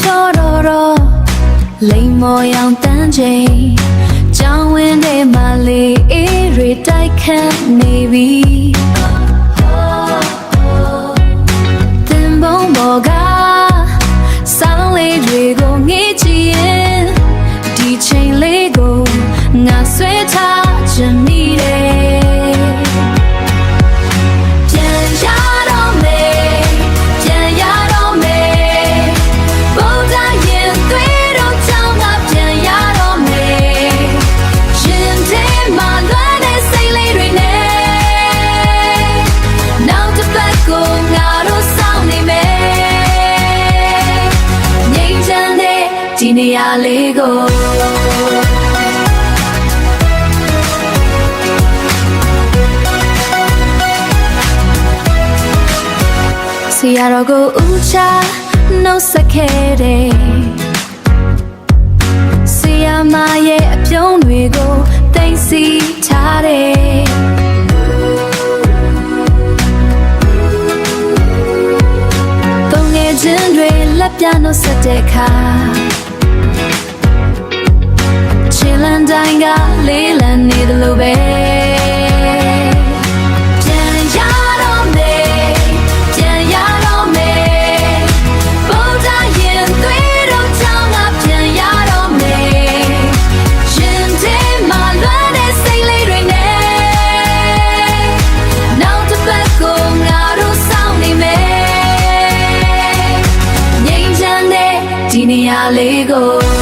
ပြောလိမ်မော်ရောင်တန်းချိန်ကြောင်ဝင်းထဲမှာလေးအေးတွေတိုက်ခတ်နေပြီတင်ပုံပေါ်ကစောင်းလေးတွေကိုငေးကြည့်ရင်ဒီချိန်လေးကိုငါဆွဲထားချင်မိတယ်ပြန်ရတော့မယ်ပြန်ရတော့မယ်ဘုရားရင်သွေးတော့ကြောင်းငါပြန်ရတော့မယ်ရင်ထဲမှာလွမ်းတဲ့စိတ်လေးတွေနဲ့နောက်တစ်ပတ်ကိုငါတို့ဆောင်နေမယ်ငြိမ်းချမ်းတဲ့ဒီနေရာလေးကိုဆရာတော်ကိုဦးချနှုတ်ဆက်ခဲ့တယ်ဆရာမရဲ့အပြုံးတွေကိုသိမ်းဆည်းထားတယ်ပုံငယ်ချင်းတွေလက်ပြနှုတ်ဆက်တဲ့အခါချီလန်တိုင်းကလေးလံနေတယ်လို့ပဲဒီနေရာလေးကို